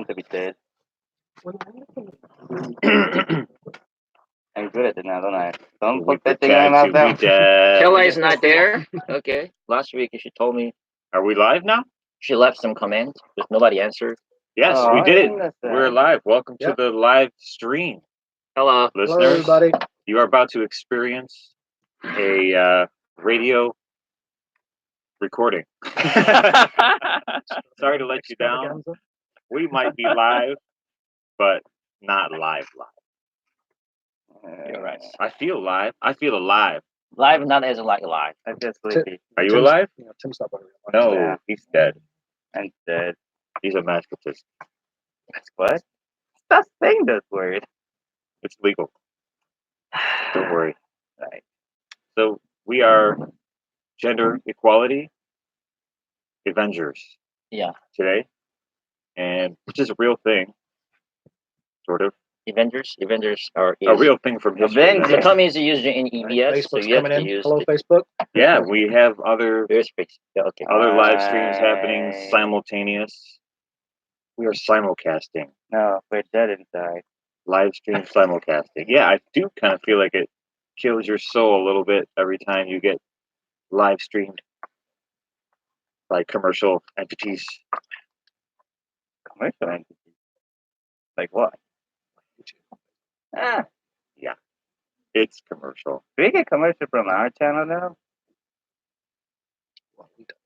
want to be dead. I'm good at it now, don't I? Don't We put that thing in my pretend mouth to be now. dead. Kella is not there. Okay. Last week she told me Are we live now? she left some comments, but nobody answered. Yes, Oh, we I did didn't it. understand. We're live. Welcome to Yep. the live stream, Hello. listeners. Hello, everybody. You are about to experience a radio recording. Sorry to let you down. Extravaganza. We might be live, but not live. You're right. I feel live. I feel alive. Live not as like live. I'm just sleepy. Are you Tim's- alive? You know, Tim's not very alive. No, Yeah. he's dead. I'm dead. He's a masochist. What? Stop saying that word. It's legal. Don't worry. Right. So we are gender equality Avengers Yeah. today, and which is a real thing, sort of Avengers are a real thing from history. Avengers. So Tommy is used in EBS, so Facebook's you have coming to in. use Hello, the Facebook. Yeah, we have other airspace. Yeah, okay. live streams happening Right. simultaneous. We are simulcasting, No, we're dead inside. live stream simulcasting. Yeah, I do kind of feel like it kills your soul a little bit every time you get live streamed by commercial entities. Commercial entity. Like what? Ah, It's commercial. do we get commercial from our channel now? Well, we don't.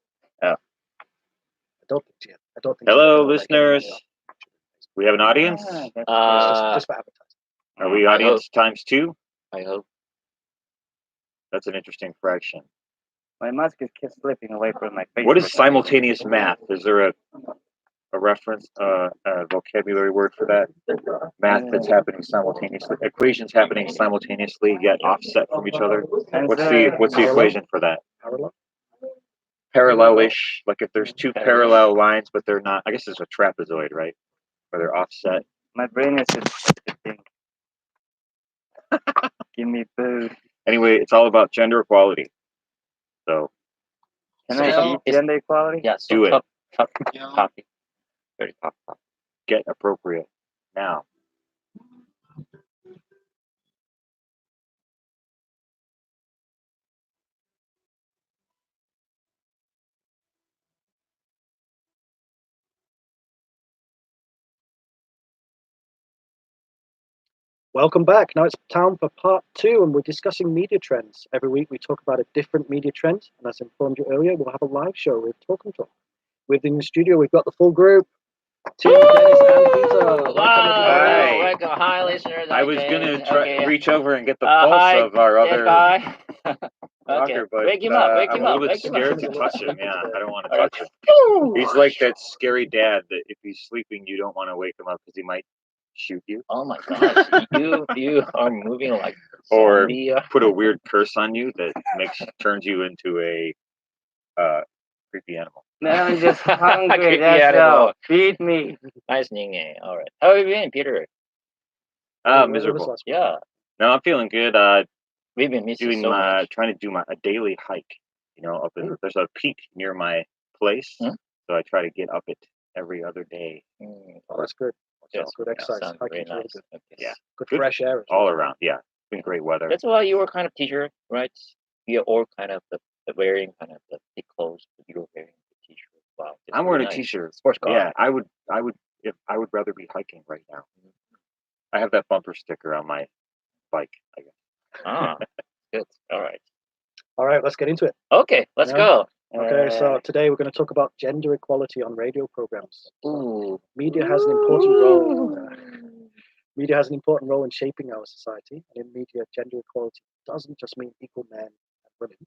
Oh. I don't think yet. I don't think. Hello, she'll make any money listeners. off it. We have an audience. Ah, that's It's Uh, just for advertising. Are we I audience times 2? I hope. That's an interesting fraction. my mask is kept slipping away from my face. What is simultaneous math? Is there a reference, a vocabulary word for that? Math that's happening simultaneously, equations happening simultaneously yet offset from each other. What's the equation for that? Parallel. Parallelish, like if there's two parallel lines, but they're not. I guess it's a trapezoid, right? Where they're offset. My brain is just think. Give me food. Anyway, it's all about gender equality. So Can So I eat gender equality? Yeah, so Do it. Copy. Very copy. get appropriate now. Welcome back. Now it's time for part 2, and we're discussing media trends. Every week we talk about a different media trend, and as I informed you earlier, we'll have a live show with Talk and Talk. Within the studio, we've got the full group. Tim, Dennis, and Peter. Welcome, Hi. Welcome. Hi, listeners. I was gonna reach over and get the hi, pulse of our dead other guy. Okay. rocker, but Wake him up. Wake I'm him a up. little bit Wake him up. scared to touch him. Yeah, I don't want to Alright. touch him. He's like that scary dad that if he's sleeping, you don't want to wake him up because he might shoot you Oh my gosh, you are moving like or zombie. put a weird curse on you that turns you into a creepy animal. No, I'm just hungry. Creepy That's animal. all. Feed me. Nice nickname. All right. How have you been, Peter? Where was Miserable. last week? Yeah, No, I'm feeling good. we've been missing Doing so much. trying to do a daily hike. You know, up in there's a peak near my place, Hmm? so I try to get up it every other day. Oh, that's good. So, Good exercise. Sounds Hiking's very really nice. good. Okay. Yeah. Good Good fresh air. as all well. around. Yeah, it's been great weather. That's why you were kind of teacher, right? You're all kind of the wearing kind of the big clothes, but you're wearing the t-shirt. Wow. that's I'm wearing really a nice. t-shirt. Sports car. Yeah, I would if I would rather be hiking right now. I have that bumper sticker on my bike, I guess. Ah, good. All right. All right, let's get into it. Okay, let's Yeah. go. Okay, so today we're going to talk about gender equality on radio programs. Ooh. Media has an important role. Media has an important role in shaping our society, and in media, gender equality doesn't just mean equal men and women.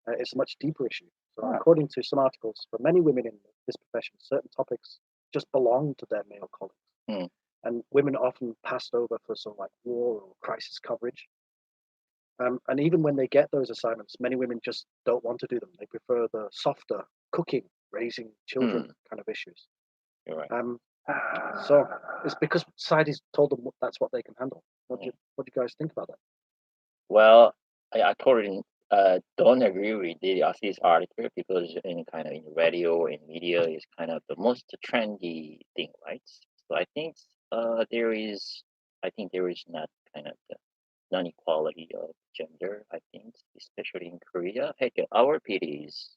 It's a much deeper issue. So, according to some articles, for many women in this profession, certain topics just belong to their male colleagues, and women are often passed over for some like war or crisis coverage. And even when they get those assignments, many women just don't want to do them. They prefer the softer cooking, raising children kind of issues. You're right. So it's because society's told them that's what they can handle. What do you guys think about that? Well, I totally don't agree with this article because in kind of in radio and media is kind of the most trendy thing, right? So I think there is not kind of the non-equality of gender. I think, especially in Korea. Hey, our PD is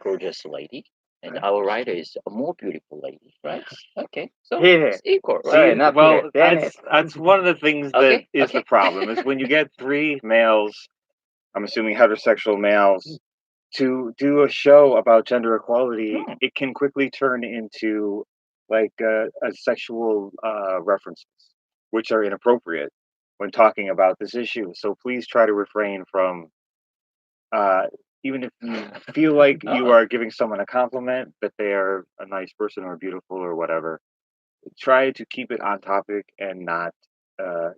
gorgeous lady, and our writer is a more beautiful lady, right? Okay, so Peter. it's equal, See, right? Sorry, not well, Peter, Dennis. that's one of the things that Okay, is the okay. problem is when you get three males, I'm assuming heterosexual males, to do a show about gender equality, Hmm. it can quickly turn into like a sexual references, which are inappropriate when talking about this issue. So please try to refrain from, uh, even if you feel like you Oh. are giving someone a compliment that they are a nice person or beautiful or whatever, try to keep it on topic and not uh,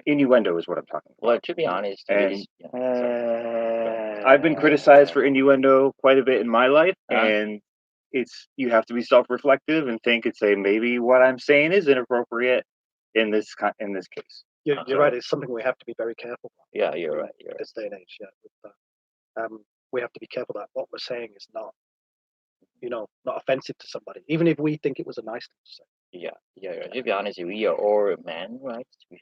innuendo is what I'm talking about. Well, to be honest, it And is. Yeah, sorry. I've been criticized for innuendo quite a bit in my life, Uh-huh. and you have to be self-reflective and think and say maybe what I'm saying is inappropriate in this case. You're right. It's something we have to be very careful about Yeah, you're right. You're in right. this day and age. Yeah, with we have to be careful that what we're saying is not, not offensive to somebody, even if we think it was a nice thing to say. Yeah, yeah, yeah. To be honest, we are all men, right? We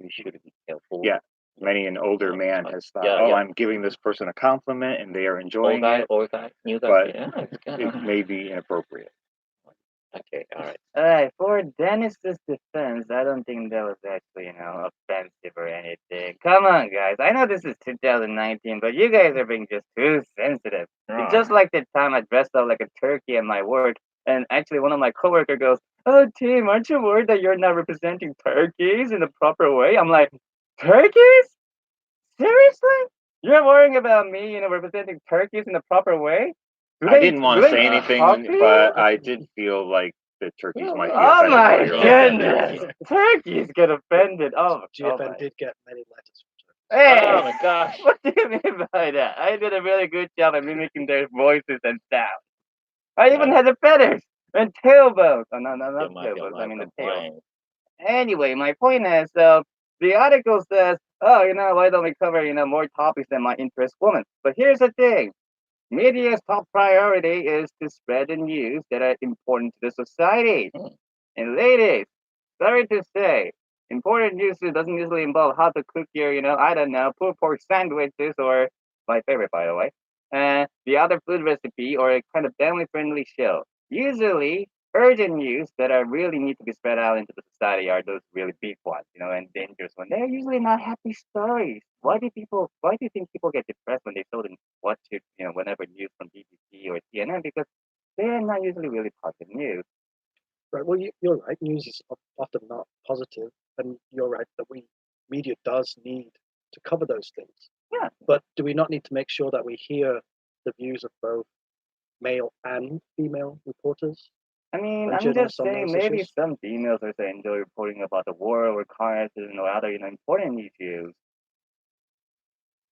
should be careful. Yeah, many an older Yeah, man has thought, yeah, "Oh, yeah. I'm giving this person a compliment, and they are Old enjoying guy, it, old guy, new guy. but Yeah, it's it kinda... may be inappropriate." Okay, all right. Alright, for Dennis's defense, I don't think that was actually, offensive or anything. Come on, guys. I know this is 2019, but you guys are being just too sensitive. It's just like the time I dressed up like a turkey at my work, and actually one of my coworker goes, "Oh, Tim, aren't you worried that you're not representing turkeys in the proper way?" I'm like, turkeys? Seriously? You're worrying about me, representing turkeys in the proper way? I didn't want do to they say anything, talk to you? but I did feel like the turkeys might be Oh offended my by your goodness! Turkeys get offended. Oh GFN my. did get many letters. Hey! Oh my gosh. What do you mean by that? I did a really good job at mimicking their voices and sounds. I even had the feathers and tailbones. Oh, no, There not might be a tailbones. lot I of mean the tails. complaints. Anyway, my point is, the article says, oh, why don't we cover, more topics that might interest women? But here's the thing. Media's top priority is to spread the news that are important to the society. Hmm. And ladies, sorry to say, important news doesn't usually involve how to cook your, I don't know, pulled pork sandwiches or my favorite, by the way, the other food recipe or a kind of family-friendly show. Usually, urgent news that are really need to be spread out into the society are those really big ones, and dangerous ones. They're usually not happy stories. Why do you think people get depressed when they saw them watch it, whenever news from BBC or CNN? Because they're not usually really positive news. Right. Well, you're right. News is often not positive, and you're right that media does need to cover those things. Yeah. But do we not need to make sure that we hear the views of both male and female reporters? I mean, and I'm journalists just on saying those maybe issues? some females are saying enjoy reporting about the war or car accident or other, important issues.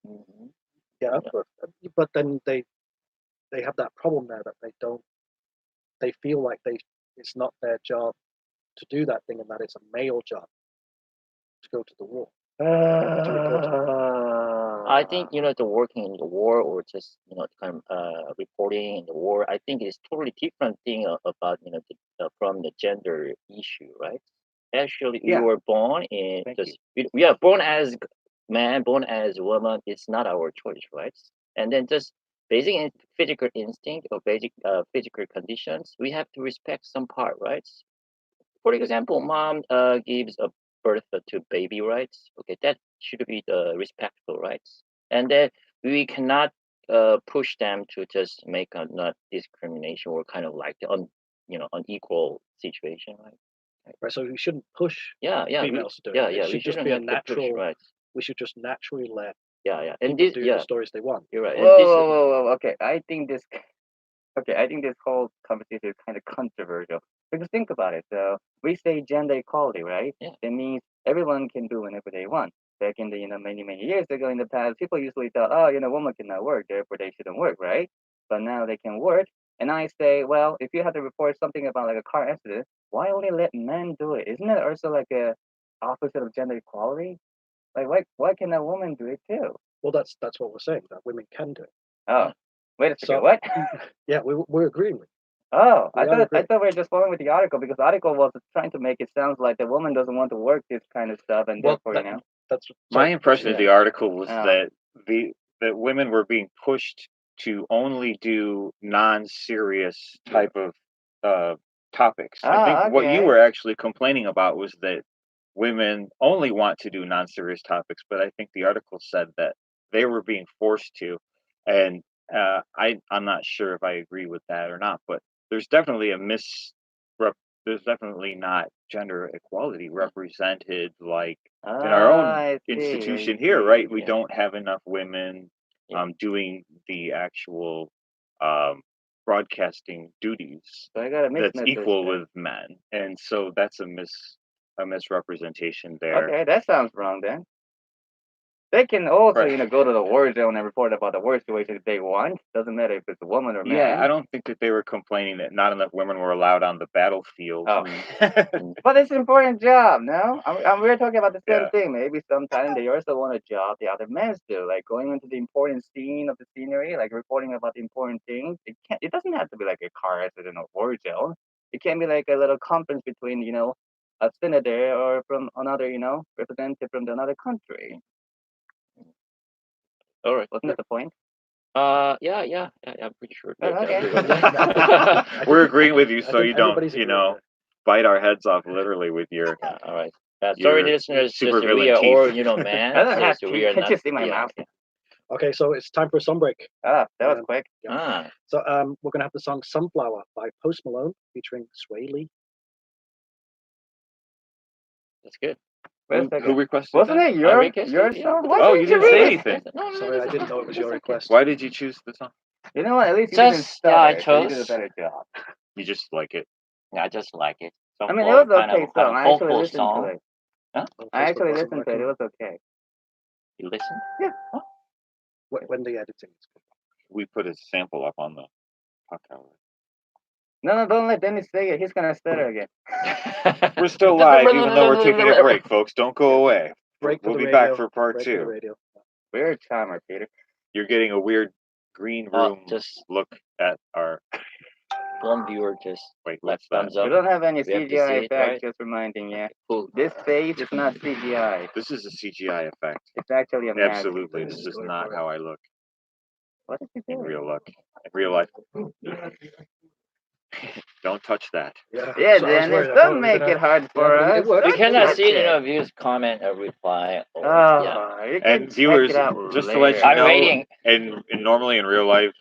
Mhm. Yeah, Yeah. but then they have that problem there that they feel like it's not their job to do that thing, and that it's a male job to go to the war. I think the working in the war or just kind of reporting in the war. I think it's totally different thing about from the gender issue, right? Actually, Yeah. you were born in Thank just we are born as man, born as woman. It's not our choice, right? And then just basic physical instinct or basic physical conditions, we have to respect some part, right? For example, mom gives a birth to baby, rights. Okay, that should be the respectful rights, and then we cannot push them to just make a not discrimination or kind of like the unequal situation, right? Right. So we shouldn't push Yeah, yeah, females to do yeah, it. yeah. It We should just shouldn't be a have to push, natural. right? We should just naturally let Yeah, yeah, and people this, do yeah, the stories they want. you're right. Whoa, And this, whoa, whoa, whoa. Okay, I think this whole conversation is kind of controversial. Because think about it. So we say gender equality, right? Yeah. It means everyone can do whenever they want. Back in the many years ago in the past, people usually thought, oh, women cannot work, therefore they shouldn't work, right? But now they can work. And I say, well, if you have to report something about like a car accident, why only let men do it? Isn't it also like a opposite of gender equality? Like why can a woman do it too? Well, that's what we're saying, that women can do it. Oh, wait a second, So what? yeah, we're agreeing with. Oh, We all I agree. thought we were just following with the article because the article was trying to make it sound like the woman doesn't want to work this kind of stuff, and Well, therefore, you know. That's My sorry, impression of Yeah. the article was Oh. that women were being pushed to only do non-serious type of topics. I think Ah, what you okay. were actually complaining about was that women only want to do non-serious topics, but I think the article said that they were being forced to, and I'm not sure if I agree with that or not, but there's definitely a there's definitely not gender equality represented like in our own I see, institution I here, see. right? We Yeah. don't have enough women Yeah. doing the actual broadcasting duties So I got a mixed that's message equal there. with men, and so that's a misrepresentation there. Okay, that sounds wrong then. They can also, Right. you know, go to the war zone and report about the war situation if they want. Doesn't matter if it's a woman or Yeah, man. I don't think that they were complaining that not enough women were allowed on the battlefield. Oh. But it's an important job, no? We're talking about the same Yeah. thing. Maybe sometimes they also want a job the other men do, like going into the important scene of the scenery, like reporting about the important things. It doesn't have to be like a car accident or war zone. It can be like a little conference between, you know, a senator or from another, you know, representative from another country. All right. Wasn't that the point? Yeah. I'm pretty sure. Oh, that okay. everyone- I We're think- agreeing with you, I so think you don't, everybody's you agreeing know, there. bite our heads off literally with your. Yeah, all right. Sorry, Your listeners. Just supervillain we are teeth. all, you know, man. I don't have so we teeth. are Can't not. you see my yeah. mouth? Okay, so it's time for a song break. Ah, that was Um, quick. Ah, So we're gonna have the song "Sunflower" by Post Malone featuring Sway Lee. that's good. Wait a Who second. requested Wasn't that? it your Enrique, your yeah. song? Why Oh, you didn't didn't say read it? anything. No, Sorry, I didn't know it was your request. Why did you choose the song? You know what? At least you didn't Just yeah, I stutter, so you did a chose. better job. You just like it. Yeah, I just like it. I mean, it was Kind okay of song. I actually hopeful listened to song. it. Huh? On I Facebook actually wasn't listened to it. It working. was okay. You listen? When the editing is good. We put a sample up on the podcast. No, don't let Dennis say it. He's gonna stutter again. We're still live, even though we're taking a break, folks. Don't go away. Break for We'll the be radio. back for part Break for the 2. radio. Weird timer, Peter. You're getting a weird green Oh, room just look at our. one viewer just Wait, left what's that? thumbs up. We don't have any We have to CGI see it, effects. right? Just reminding you. Cool. This face is not CGI. This is a CGI effect. It's actually a mask. Absolutely, this is not how I look What is he in doing? real life. Don't touch that. Yeah, so I was Dennis, worried. I thought don't we were make gonna- it hard yeah, for but us. it worked. We Don't cannot touch see, you it. know, views, comment, or reply. Or, Oh, yeah. you can And viewers, check it out just to let later. you I'm know, waiting. and normally in real life,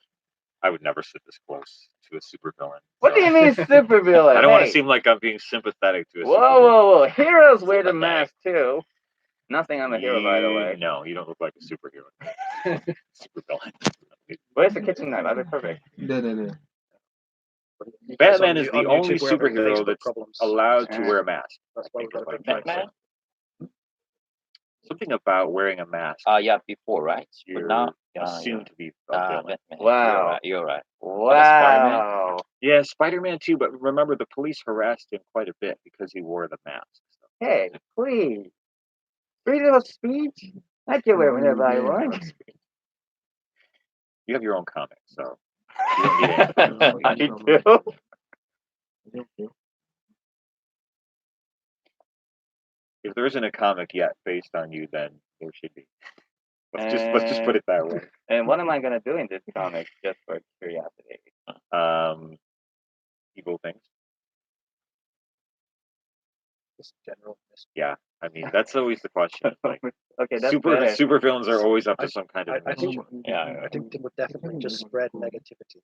I would never sit this close to a supervillain. What do you mean supervillain? I don't want Hey. to seem like I'm being sympathetic to a Whoa, supervillain. whoa! Heroes wear the Sympathetic. mask too. Nothing. I'm a hero, by the way. No, you don't look like a superhero. Supervillain. Where's the kitchen knife? That'd be perfect. You guys Batman on is you- the on only YouTube, we're having superhero Facebook that's problems. allowed to Yeah. wear a mask. That's why we've got a big Batman? Something about wearing a mask. Yeah, before, right? But You're now, assumed to be a villain. Batman. Wow. You're right. Wow. Yeah, Spider-Man too, but remember the police harassed him quite a bit because he wore the mask. Hey, please. Freedom of speech? I can wear whatever I want. You have your own comic, so you don't need anything. I do. If there isn't a comic yet based on you, then there should be. Let's just put it that way. And what am I gonna do in this comic, just for curiosity? Evil things. Just general. Yeah, I mean that's always the question. Like Okay, that's better. super villains are always up to some kind of I think mischief. I think it would definitely just spread negativity.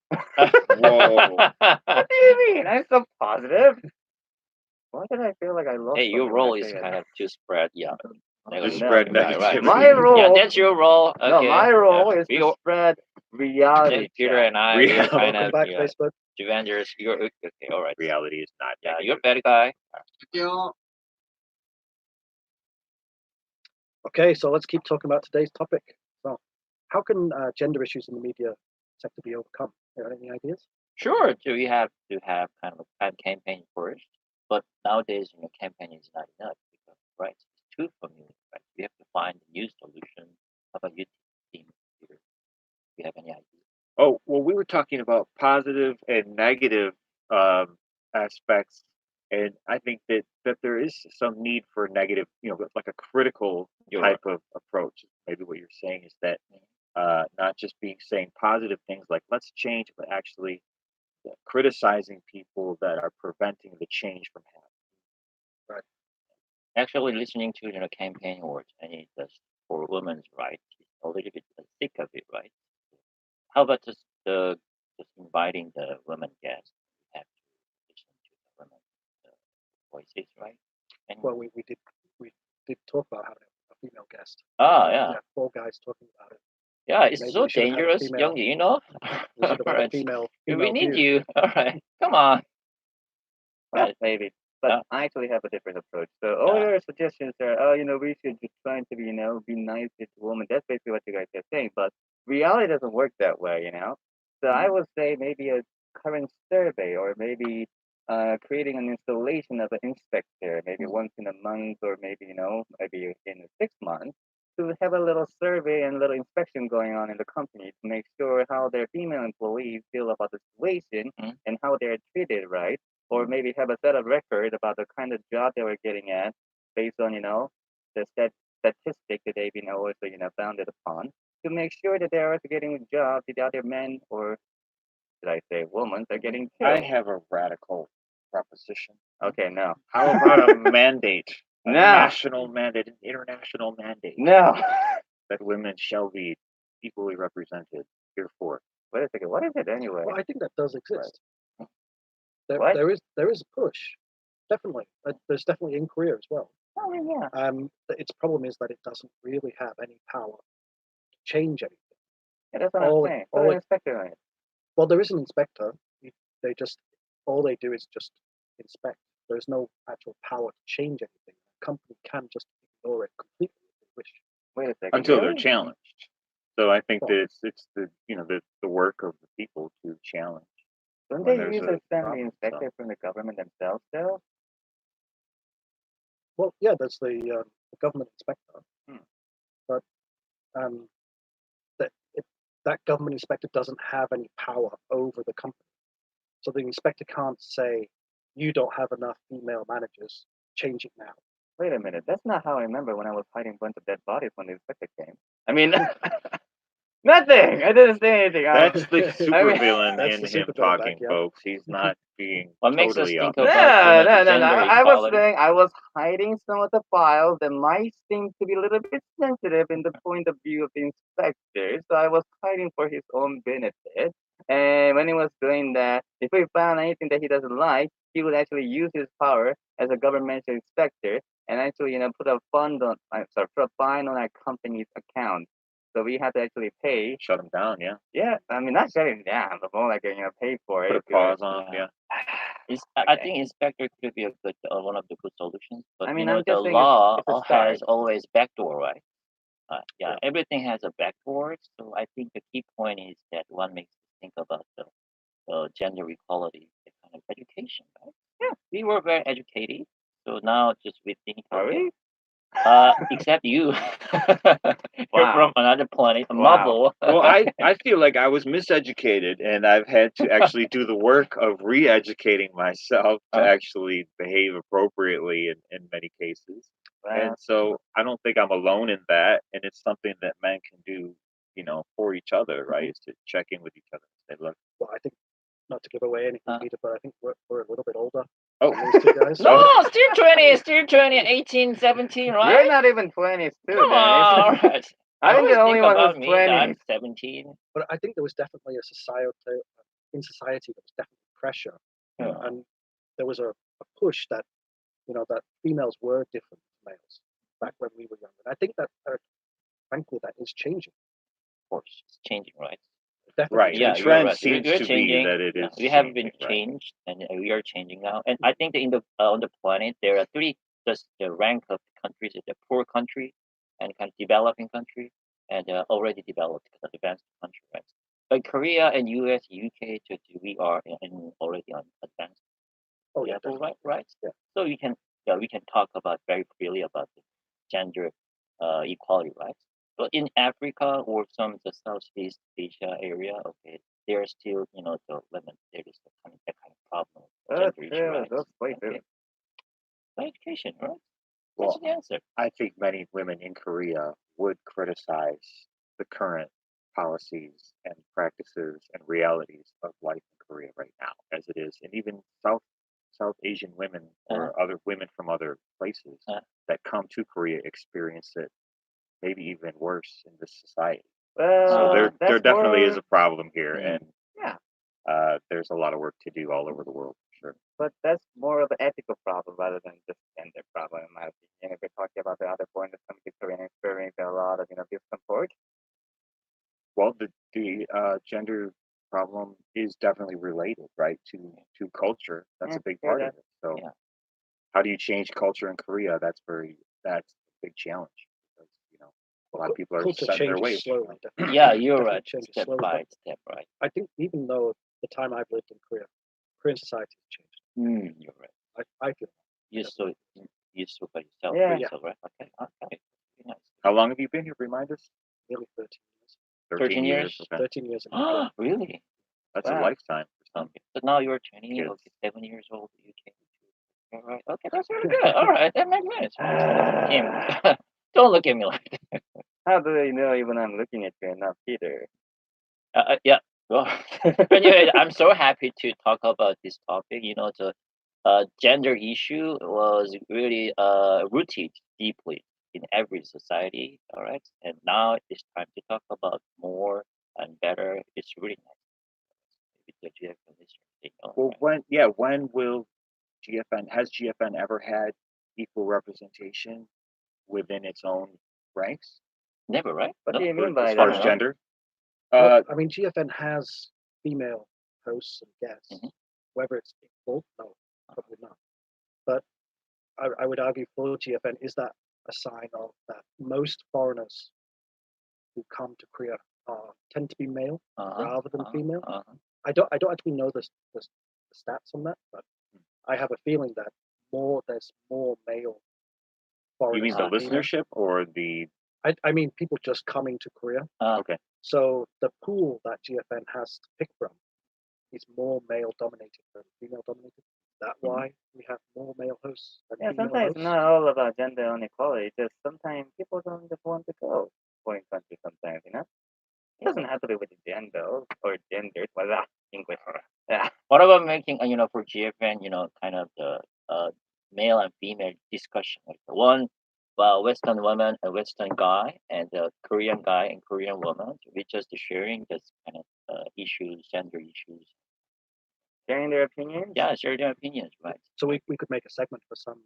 Whoa. What do you mean? I'm so positive. Why did I feel like I lost? Hey, your something role when I is say it? kind of to spread, yeah. Just No, spread right, right. negativity. My role. Yeah, that's your role. Okay. No, my role is we to all- spread reality. Peter check. and I, we're Reality. kind Welcome of back, yeah, Facebook. Avengers. You're okay. All right. Reality is not. Yeah, negative. you're a bad guy. Okay, so let's keep talking about today's topic. So, how can gender issues in the media sector be overcome? Are there any ideas? Sure, do we have to have kind of a campaign first? But nowadays, campaign is not enough because right, it's too familiar. Right, we have to find a new solution. How about you, team? Peter? Do you have any idea? Oh, well, we were talking about positive and negative aspects, and I think that there is some need for negative, like a critical You're right. type of approach. Maybe what you're saying is that not just saying positive things like let's change, but actually criticizing people that are preventing the change from happening. Actually, listening to campaign words and it's just for women's rights, a little bit sick of it, right? How about just inviting the women guests? We have to listen to the women voices, right? And Well, we did talk about having a female guest. yeah. Yeah, 4 guys talking about it. Yeah, it's Maybe so we should have had a dangerous, female- Young, you know? We should have had a Alright. female. We female need view. you. All right, come on. Well, Right. maybe. But Yeah. I actually have a different approach. So all Yeah. your suggestions are, oh, we should just try to be nice to women. That's basically what you guys are saying. But reality doesn't work that way. So I would say maybe a current survey or maybe creating an installation of an inspector, maybe once in a month or maybe in 6 months to have a little survey and little inspection going on in the company to make sure how their female employees feel about the situation Mhm. and how they're treated, right? Or maybe have a set of record about the kind of job they were getting at based on the statistic that they've been also founded upon to make sure that they're also getting a job that the other men or should I say women are getting I too. have a radical proposition. Okay, no. How about a mandate, a No. national mandate, an international mandate No. that women shall be equally represented herefor? Wait a second, what is it anyway? Well, I think that does exist. What? There is a push, definitely. There's definitely in Korea as well. I mean, yeah. Its problem is that it doesn't really have any power to change anything. Yeah, that's what all I'm it- saying. all Put an it- inspector on it. Well, there is an inspector. All they do is just inspect. There's no actual power to change anything. A company can just ignore it completely if they wish. Wait a second. Until they're really? challenged. So I think Well- that it's the work of the people to challenge. Don't when they there's use a a send the problem, inspector so. from the government themselves though? Well, yeah, there's the government inspector, Hmm. but that government inspector doesn't have any power over the company. So the inspector can't say, "You don't have enough female managers. Change it now." Wait a minute. That's not how I remember when I was hiding a bunch of dead bodies when the inspector came. I mean, nothing. I didn't say anything. That's the I supervillain That's in the him supervillain talking, back, yeah. folks. He's not being What makes us totally think off. about No. gender I was equality? saying I was hiding some of the files that might seem to be a little bit sensitive in the point of view of the inspector. So I was hiding for his own benefit. And when he was doing that, if he found anything that he doesn't like, he would actually use his power as a governmental inspector and actually, put a put a fine on our company's account. So we had to actually pay. Shut him down, yeah. Yeah, I mean not shutting down, but more like pay for Put it. a pause on him, yeah. I Okay. think inspector could be a good one of the good solutions. But I mean, you know I'm the just saying law it's a start. has always backdoor, right? Yeah, Yeah. everything has a backdoor. So I think the key point is that one makes us think about the gender equality kind of education, right? Yeah, we were very educated. So now just we think, Are okay, we? except you. You're Wow. from another planet, a Wow. marble. Well, I feel like I was miseducated, and I've had to actually do the work of re-educating myself to Huh? actually behave appropriately in many cases. And Well, so I don't think I'm alone in that, and it's something that men can do, for each other, right? Is to check in with each other and say, look, Well, I think, not to give away anything, Uh. Peter, but I think we're a little bit older oh, than these two guys. No, still 20, 18, 17, you're right? not even 20s too, Come Dennis. on, right. I think always the only think one about who's me that 20. I'm 17. But I think there was definitely a society there was definitely pressure, Yeah. and there was a push that that females were different to males back when we were young. And I think that frankly that is changing. Of course, it's changing, right? Definitely right. Yeah, The you're trend right. seems We're to be changing. that it Yeah, is we have been changing, right? changed, and we are changing now. And I think that in the on the planet there are three. Just the rank of countries: the poor country, and kind of developing country, and already developed, advanced country, right? But Korea and U.S., UK, we are already on advanced Oh yeah, level, definitely. right? Yeah. So we can talk about very freely about the gender equality, right? But in Africa or some of the Southeast Asia area, okay, there's still, the women, there is that kind of problem with That's gender issue, true. right? That's quite true. Okay. By education, right? Well, That's the answer. I think many women in Korea would criticize the current policies and practices and realities of life in Korea right now, as it is, and even South Asian women or other women from other places Uh. that come to Korea experience it maybe even worse in this society. Well, So there that's definitely is more- a problem here, Mm. and Yeah. there's a lot of work to do all over the world for sure. But that's more of an ethical problem rather than just gender problem, in my opinion. If we're talking about the other foreigners coming to Korea and experiencing a lot of, discomfort. Well, the gender problem is definitely related, right, to culture. That's Yeah, a big yeah, part that- of it. So, yeah. how do you change culture in Korea? That's a big challenge because a lot of people are Culture set in their changes ways. slowly. Definitely. Yeah, you're Definitely right. changes Step slowly, by but step, right? I think even though the time I've lived in Korea, Korean society has changed. You're right. I feel You saw it. You saw by yourself. Yeah. for yourself, right? Okay. Okay. Very nice. How long have you been here? Remind us. nearly 13 years. 13 years? Okay. 13 years in Korea. Really? That's a Wow. lifetime for some. Okay. So now you're 20, Kids. okay, 7 years old. You came to. All right. Okay, that's really good. All right, that makes sense. Kim, don't look at me like that. How do they know even I'm looking at you and not Peter? Yeah. Well, anyway, I'm so happy to talk about this topic. The gender issue was really rooted deeply in every society. All right, and now it's time to talk about more and better. It's really nice. Maybe the GFN listeners, Well, right? when will has GFN ever had equal representation within its own ranks Never, right? What No? do you mean as by far that? as gender? Well, I mean, GFN has female hosts and guests. Mhm. Whether it's equal, no, probably not. But I would argue for GFN is that a sign of that most foreigners who come to Korea tend to be male rather than female. I don't actually know the stats on that, but I have a feeling that there's more male foreigners. You mean the than female. listenership or the? I mean people just coming to Korea. Okay. So the pool that GFN has to pick from is more male dominated than female dominated. That's why we have more male hosts than Yeah, female sometimes hosts. it's not all about gender inequality. Just sometimes people don't just want to go foreign country. Sometimes, it doesn't have to be with the gender or genders, but English. Yeah. What about making, for GFN, kind of the male and female discussion, like the one Western woman, a Western guy, and a Korean guy and Korean woman, we just sharing this kind of issues, gender issues. Sharing their opinions. Yeah, share their opinions, right? So we could make a segment for some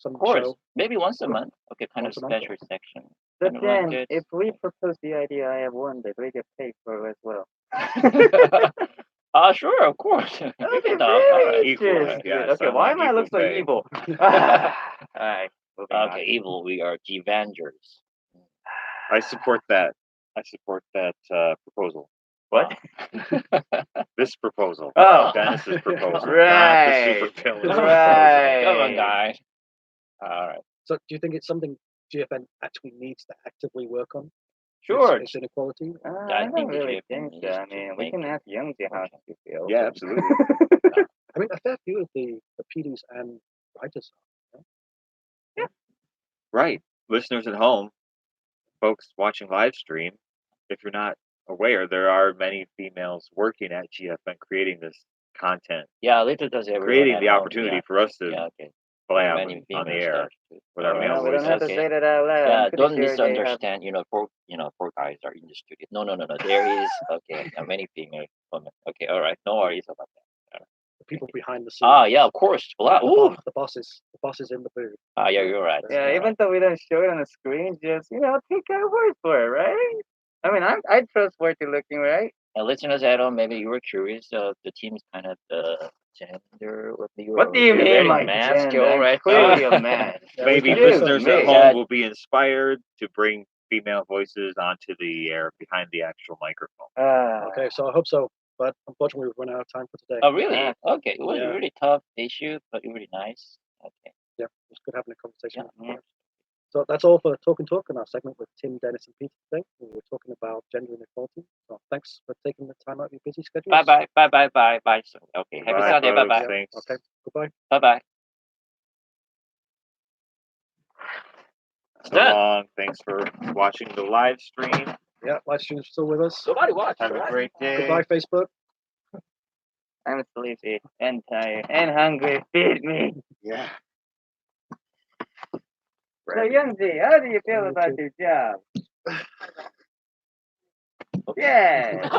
Of course, show. maybe once a month. Okay, kind of Once a month, special section. But kind of like then, this. if we propose the idea, I have one that we get paid for as well. Sure, of course. Okay, Give it up. All very right. Equal, interesting. yes, Okay, I why want am I look so equal pay. evil? Alright, moving on. Okay, evil. We are Gvangers. I support that. I support that proposal. What? This proposal. Oh. Dennis's proposal. Right. Not the supervillain's Right. Come on, guys. All right. So do you think it's something GFN actually needs to actively work on? Sure. It's inequality. I I don't think the really GFN think so. needs I to mean, we make can it ask Youngji how okay. she feels. Yeah, absolutely. I mean, a fair few of the PDs and writers are. Right. Listeners at home, folks watching live stream, if you're not aware, there are many females working at GFN creating this content, Yeah, little does everyone creating at the home, opportunity yeah. for us to Yeah, okay. blab Many on female the air stuff too. with our All male right. we don't have to voices. say that out loud. Yeah, I'm pretty don't sure they have- misunderstand. Four guys are in the studio. No. There is many female women. Okay, all right. No worries about that. The people behind the scenes. Yeah, of course. Well, The boss is in the booth. yeah, you're right. Yeah, You're even right. though we don't show it on the screen, just take our word for it, right? I mean, I trustworthy looking, right? And listeners at home, maybe you were curious. The team's kind of the gender. What do you mean, wearing my mask? gender? All right. Clearly a man. Maybe Excuse listeners me. at Yeah. home will be inspired to bring female voices onto the air behind the actual microphone. Okay, so I hope so. But unfortunately, we've run out of time for today. Oh, really? Ah. Okay. It was a Yeah. really tough issue, but really nice. Okay. Yeah, it was good having a conversation. Yeah. So that's all for Talk and Talk in our segment with Tim, Dennis, and Peter today. We were talking about gender inequality. So thanks for taking the time out of your busy schedule. Bye bye. Bye bye. Bye bye. Okay. Happy Bye, Sunday. Bye folks. bye. Thanks. Okay. Goodbye. Bye bye. So long. Thanks for watching the live stream. Yeah, live stream's still with us. Nobody watched. Have a right? great day. Goodbye, Facebook. I'm sleepy and tired and hungry. Feed me. Yeah. So, Youngji, how do you feel Me about too. your job? Yeah.